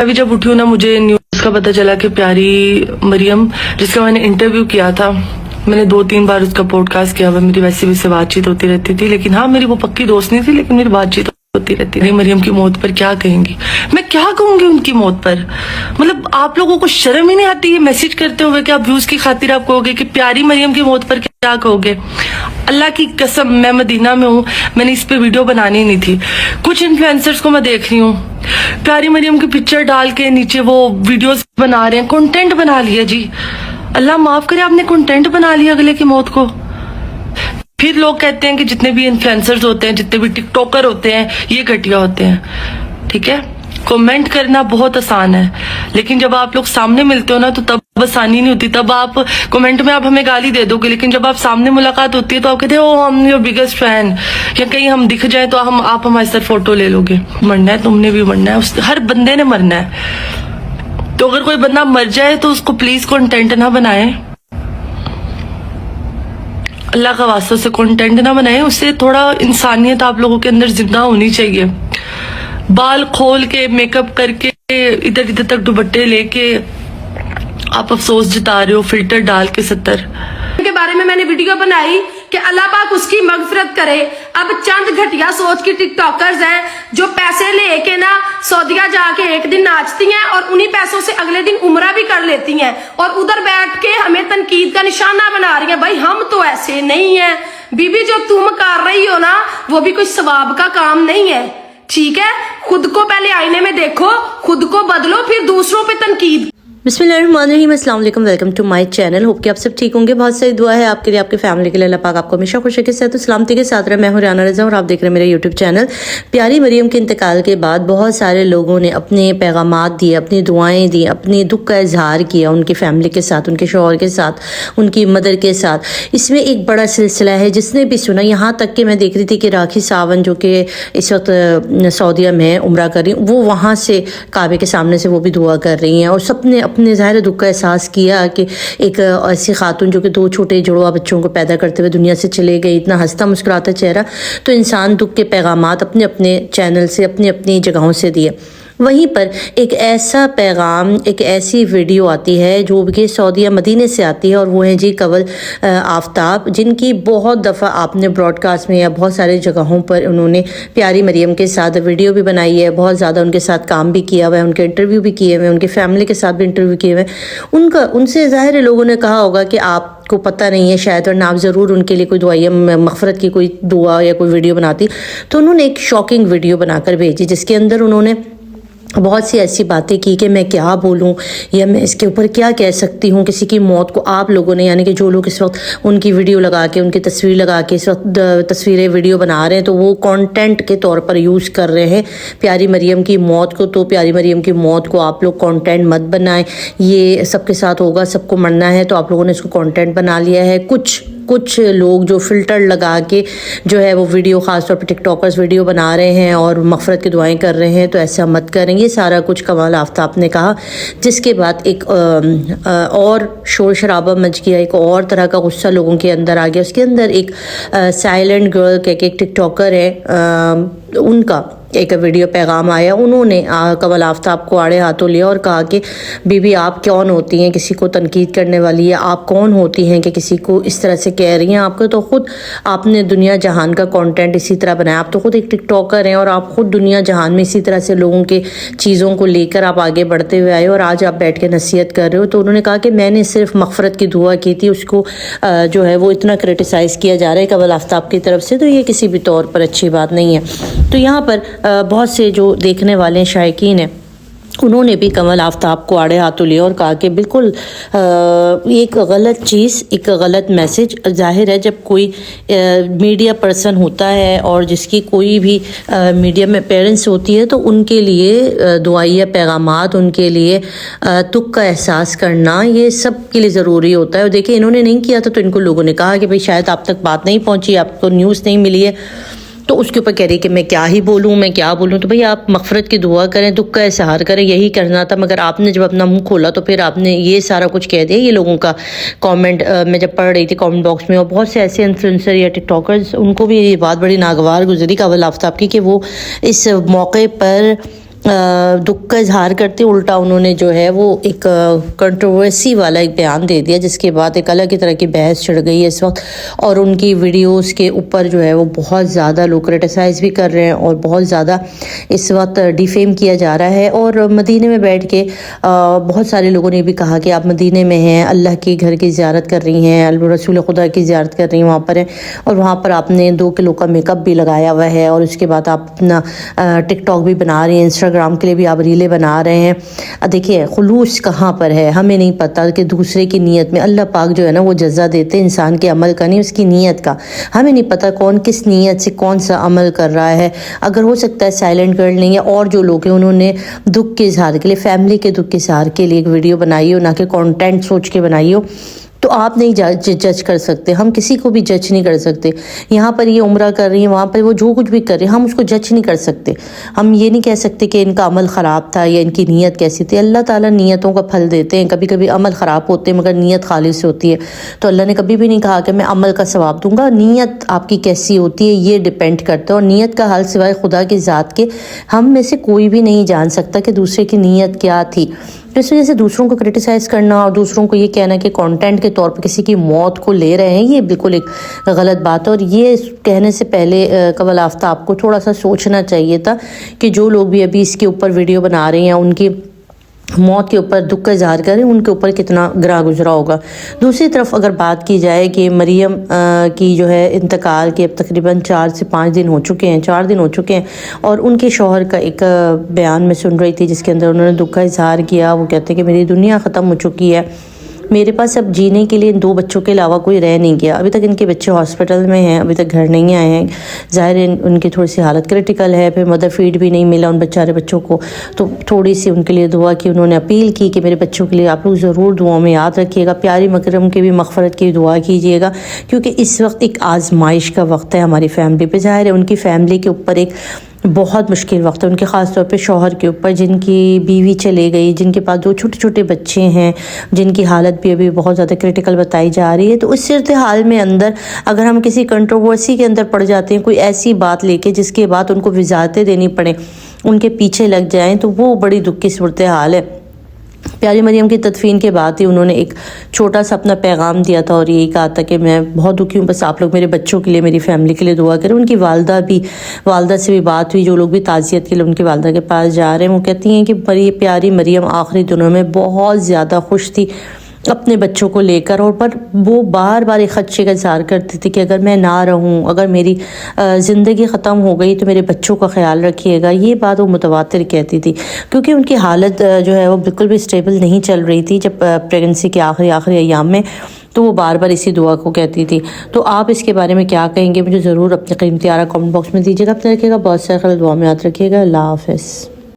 अभी जब उठी हूँ ना, मुझे न्यूज़ का पता चला कि प्यारी मरियम, जिसका मैंने इंटरव्यू किया था, मैंने 2-3 बार उसका पॉडकास्ट किया हुआ, मेरी वैसे भी उससे बातचीत होती रहती थी, लेकिन हाँ, मेरी वो पक्की दोस्त नहीं थी, लेकिन मेरी बातचीत होती रहती थी। मरियम की मौत पर क्या कहेंगी? मैं क्या कहूंगी उनकी मौत पर? मतलब आप लोगों को शर्म ही नहीं आती ये मैसेज करते हुए कि आप व्यूज की खातिर आप कहोगे कि प्यारी मरियम की मौत पर क्या कहोगे? अल्लाह की कसम, मैं मदीना में हूँ, मैंने इस पे वीडियो बनानी नहीं थी। कुछ इन्फ्लुएंसर्स को मैं देख रही हूँ, प्यारी मरियम की पिक्चर डाल के नीचे वो वीडियोस बना रहे हैं, कंटेंट बना लिया जी। अल्लाह माफ करे, आपने कंटेंट बना लिया अगले की मौत को। फिर लोग कहते हैं कि जितने भी इन्फ्लुएंसर्स होते हैं, जितने भी टिकटॉकर होते हैं, ये घटिया होते हैं। ठीक है, कमेंट करना बहुत आसान है, लेकिन जब आप लोग सामने मिलते हो ना, तो तब आसानी नहीं होती। तब आप कमेंट में आप हमें गाली दे दोगे, लेकिन जब आप सामने मुलाकात होती है तो आप कहते हो हम योर बिगेस्ट फैन, या कहीं हम दिख जाए तो आप हमारे साथ फोटो ले लोगे। मरना है, तुमने भी मरना है, हर बंदे ने मरना है। तो अगर कोई बंदा मर जाए तो उसको प्लीज कंटेंट ना बनाए, अल्लाह का वास्ता से कंटेंट ना बनाए। उससे थोड़ा इंसानियत आप लोगों के अंदर जिंदा होनी चाहिए। बाल खोल के, मेकअप करके, इधर इधर तक दुपट्टे लेके आप अफसोस जता रहे हो, फिल्टर डाल के 70 के बारे में मैंने वीडियो बनाई कि अल्लाह पाक उसकी मगफिरत करे। अब चंद घटिया सोच की टिकटॉकर्स हैं जो पैसे लेके ना सऊदीया जाके एक दिन नाचती हैं और उन्हीं पैसों से अगले दिन उम्रा भी कर लेती हैं और उधर बैठ के हमें तनकीद का निशाना बना रही हैं। भाई हम तो ऐसे नहीं हैं बीबी, जो तुम कर रही हो ना वो भी कोई सवाब का काम नहीं है। ठीक है, खुद को पहले आईने में देखो, खुद को बदलो, फिर दूसरों पे तनकीद। बिस्मिल्लाहिर्रहमानिर्रहीम, अस्सलाम वालेकुम, welcome to my channel. Hope कि आप सब ठीक होंगे। बहुत सारी दुआ है आपके लिए, आपके फैमिली के लिए। अल्लाह पाक आपको हमेशा खुशी के साथ सलामती के साथ रहे। मैं हूं राना रज़ा और आप देख रहे हैं मेरा यूट्यूब चैनल। प्यारी मरियम के इंतकाल के बाद बहुत सारे लोगों ने अपने पैगामात दिए, अपनी दुआएं दी, अपने दुख का इजहार किया उनकी फैमिली के साथ, उनके शौहर के साथ, उनकी मदर के साथ। इसमें एक बड़ा सिलसिला है, जिसने भी सुना, यहाँ तक कि मैं देख रही थी कि राखी सावन जो कि इस वक्त सऊदीया में उम्रा कर रही, वो वहाँ से काबे के सामने से वो भी दुआ कर रही हैं और सबने अपने ज़ाहिर दुख का एहसास किया कि एक ऐसी खातून जो कि 2 छोटे जुड़वा बच्चों को पैदा करते हुए दुनिया से चले गई, इतना हंसता मुस्कुराता चेहरा। तो इंसान दुख के पैगामात अपने अपने चैनल से, अपनी अपनी जगहों से दिए। वहीं पर एक ऐसा पैगाम, एक ऐसी वीडियो आती है जो कि सऊदीया मदीने से आती है और वो हैं जी कवल आफ्ताब, जिनकी बहुत दफ़ा आपने ब्रॉडकास्ट में या बहुत सारे जगहों पर उन्होंने प्यारी मरियम के साथ वीडियो भी बनाई है, बहुत ज़्यादा उनके साथ काम भी किया हुआ है, उनके इंटरव्यू भी किए हुए हैं, उनके फैमिली के साथ भी इंटरव्यू किए हुए हैं। उनसे ज़ाहिर है लोगों ने कहा होगा कि आपको पता नहीं है शायद, वरना आप ज़रूर उनके लिए कोई दुआया मग़फ़रत की कोई दुआ या कोई वीडियो बनाती। तो उन्होंने एक शॉकिंग वीडियो बनाकर भेजी, जिसके अंदर उन्होंने बहुत सी ऐसी बातें की कि मैं क्या बोलूं या मैं इसके ऊपर क्या कह सकती हूं। किसी की मौत को आप लोगों ने, यानी कि जो लोग इस वक्त उनकी वीडियो लगा के, उनकी तस्वीर लगा के इस वक्त तस्वीरें वीडियो बना रहे हैं, तो वो कंटेंट के तौर पर यूज़ कर रहे हैं प्यारी मरियम की मौत को। तो प्यारी मरियम की मौत को आप लोग कंटेंट मत बनाएं, ये सबके साथ होगा, सबको मरना है। तो आप लोगों ने इसको कंटेंट बना लिया है। कुछ लोग जो फिल्टर लगा के जो है वो वीडियो, ख़ासतौर पर टिकटॉकर्स वीडियो बना रहे हैं और मग़फ़रत की दुआएं कर रहे हैं, तो ऐसा मत करें। ये सारा कुछ कमाल आफ्ताब ने कहा, जिसके बाद एक और शोर शराबा मच गया, एक और तरह का गुस्सा लोगों के अंदर आ गया। उसके अंदर एक साइलेंट गर्ल के एक टिकटॉकर है, उनका एक वीडियो पैगाम आया। उन्होंने कमल आफ्ताब को आड़े हाथों लिया और कहा कि बीबी आप कौन होती हैं किसी को तनकीद करने वाली है, आप कौन होती हैं कि किसी को इस तरह से कह रही हैं। आपको तो खुद आपने दुनिया जहान का कंटेंट इसी तरह बनाया, आप तो खुद एक टिकटॉकर हैं और आप खुद दुनिया जहान में इसी तरह से लोगों के चीज़ों को लेकर आप आगे बढ़ते हुए आए और आज आप बैठ के नसीहत कर रहे हो। तो उन्होंने कहा कि मैंने सिर्फ मग़फ़रत की दुआ की थी, उसको जो है वो इतना क्रिटिसाइज़ किया जा रहा है कमल आफ्ताब की तरफ से, तो ये किसी भी तौर पर अच्छी बात नहीं है। तो यहाँ पर बहुत से जो देखने वाले शायकीन हैं, उन्होंने भी कमल आफ्ताब को आड़े हाथों लिया और कहा कि बिल्कुल एक गलत चीज़, एक गलत मैसेज। जाहिर है जब कोई मीडिया पर्सन होता है और जिसकी कोई भी मीडिया में पेरेंट्स होती है, तो उनके लिए दुआइया पैगामात, उनके लिए दुख का एहसास करना, ये सब के लिए ज़रूरी होता है। और देखिए इन्होंने नहीं किया था तो इनको लोगों ने कहा कि भाई शायद आप तक बात नहीं पहुँची, आपको न्यूज़ नहीं मिली है, तो उसके ऊपर कह रही कि मैं क्या ही बोलूँ, मैं क्या बोलूँ। तो भाई आप मग़फ़रत की दुआ करें, दुख का इज़हार करें, यही करना था। मगर आपने जब अपना मुंह खोला तो फिर आपने ये सारा कुछ कह दिया। ये लोगों का कमेंट मैं जब पढ़ रही थी कमेंट बॉक्स में, और बहुत से ऐसे इन्फ्लुएंसर या टिकटॉकर्स, उनको भी ये बात बड़ी नागवार गुजरी कमल आफ्ताब की कि वो इस मौके पर दुख का इजहार करते उल्टा उन्होंने जो है वो एक कंट्रोवर्सी वाला एक बयान दे दिया, जिसके बाद एक अलग ही तरह की बहस छिड़ गई है इस वक्त। और उनकी वीडियोस के ऊपर जो है वो बहुत ज़्यादा लोग क्रिटिसाइज़ भी कर रहे हैं और बहुत ज़्यादा इस वक्त डिफेम किया जा रहा है। और मदीने में बैठ के बहुत सारे लोगों ने भी कहा कि आप मदीने में हैं, अल्लाह के घर की ज़ियारत कर रही हैं, रसूल खुदा की ज़ियारत कर रही हैं, वहाँ पर हैं और वहाँ पर आपने 2 किलो का मेकअप भी लगाया हुआ है और उसके बाद आप अपना टिकटॉक भी बना रही हैं, इंस्टाग्राम के लिए भी आप रीलें बना रहे हैं। देखिए खुलूस कहाँ पर है, हमें नहीं पता कि दूसरे की नीयत में अल्लाह पाक जो है ना वो जज़ा देते हैं इंसान के अमल का, नहीं उसकी नीयत का। हमें नहीं पता कौन किस नीयत से कौन सा अमल कर रहा है। अगर हो सकता है साइलेंट कर लेंगे, और जो लोग हैं उन्होंने दुख के इजहार के लिए, फैमिली के दुख के इजहार के लिए एक वीडियो बनाई हो, ना कि कंटेंट सोच के बनाई हो, तो आप नहीं जज कर सकते। हम किसी को भी जज नहीं कर सकते। यहाँ पर ये उम्रा कर रही है, वहाँ पर वो जो कुछ भी कर रहे हैं, हम उसको जज नहीं कर सकते। हम ये नहीं कह सकते कि इनका अमल ख़राब था या इनकी नीयत कैसी थी। अल्लाह ताला नीयतों का फल देते हैं। कभी कभी अमल ख़राब होते हैं मगर नीयत खालिस होती है। तो अल्लाह ने कभी भी नहीं कहा कि मैं अमल का सवाब दूंगा। नीयत आपकी कैसी होती है ये डिपेंड करता है, और नीयत का हाल सिवाय खुदा की ज़ात के हम में से कोई भी नहीं जान सकता कि दूसरे की नीयत क्या थी। तो इस वजह से दूसरों को क्रिटिसाइज़ करना और दूसरों को ये कहना कि कंटेंट के तौर पर किसी की मौत को ले रहे हैं, ये बिल्कुल एक गलत बात है। और ये कहने से पहले कबल आफ्ताब को थोड़ा सा सोचना चाहिए था कि जो लोग भी अभी इसके ऊपर वीडियो बना रहे हैं, उनकी मौत के ऊपर दुख का इजहार करें, उनके ऊपर कितना गिरा गुजरा होगा। दूसरी तरफ अगर बात की जाए कि मरियम की जो है इंतकाल के अब तकरीबन 4 से 5 दिन हो चुके हैं, 4 दिन हो चुके हैं, और उनके शौहर का एक बयान में सुन रही थी जिसके अंदर उन्होंने दुख का इजहार किया। वो कहते हैं कि मेरी दुनिया ख़त्म हो चुकी है, मेरे पास अब जीने के लिए इन 2 बच्चों के अलावा कोई रह नहीं गया। अभी तक इनके बच्चे हॉस्पिटल में हैं, अभी तक घर नहीं आए हैं। ज़ाहिर है उनकी थोड़ी सी हालत क्रिटिकल है, फिर मदर फीड भी नहीं मिला उन बेचारे बच्चों को, तो थोड़ी सी उनके लिए दुआ की। उन्होंने अपील की कि मेरे बच्चों के लिए आप लोग ज़रूर दुआओं में याद रखिएगा, प्यारी मकरम की भी मग़फ़रत की दुआ कीजिएगा, क्योंकि इस वक्त एक आजमाइश का वक्त है हमारी फैमिली पे। ज़ाहिर है उनकी फैमिली के ऊपर एक बहुत मुश्किल वक्त है, उनके ख़ास तौर पे शौहर के ऊपर, जिनकी बीवी चले गई, जिनके पास 2 छोटे छोटे बच्चे हैं, जिनकी हालत भी अभी बहुत ज़्यादा क्रिटिकल बताई जा रही है। तो इस सूरत हाल में अंदर अगर हम किसी कंट्रोवर्सी के अंदर पड़ जाते हैं, कोई ऐसी बात लेके जिसके बाद उनको वजारतें देनी पड़े, उनके पीछे लग जाएं, तो वो बड़ी दुख की सूरत हाल है। प्यारी मरियम की तदफीन के बाद ही उन्होंने एक छोटा सा अपना पैगाम दिया था और यही कहा था कि मैं बहुत दुखी हूँ, बस आप लोग मेरे बच्चों के लिए, मेरी फैमिली के लिए दुआ करें। उनकी वालदा से भी बात हुई, जो लोग भी ताज़ियत के लिए उनकी वालदा के पास जा रहे हैं, वो कहती हैं कि प्यारी मरियम आखिरी दिनों में बहुत ज़्यादा खुश थी अपने बच्चों को लेकर, और पर वो बार बार एक खदशे का इज़हार करती थी कि अगर मैं ना रहूं, अगर मेरी ज़िंदगी ख़त्म हो गई तो मेरे बच्चों का ख्याल रखिएगा। ये बात वो मुतवातिर कहती थी, क्योंकि उनकी हालत जो है वो बिल्कुल भी स्टेबल नहीं चल रही थी जब प्रेगनेंसी के आखिरी अय्याम में, तो वो बार बार इसी दुआ को कहती थी। तो आप इसके बारे में क्या कहेंगे, मुझे ज़रूर अपने कीमती आरा कमेंट बॉक्स में दीजिएगा। अपने रखिएगा, बहुत सारे ख्याल दुआ में याद रखिएगा। अल्लाह हाफ़िज़।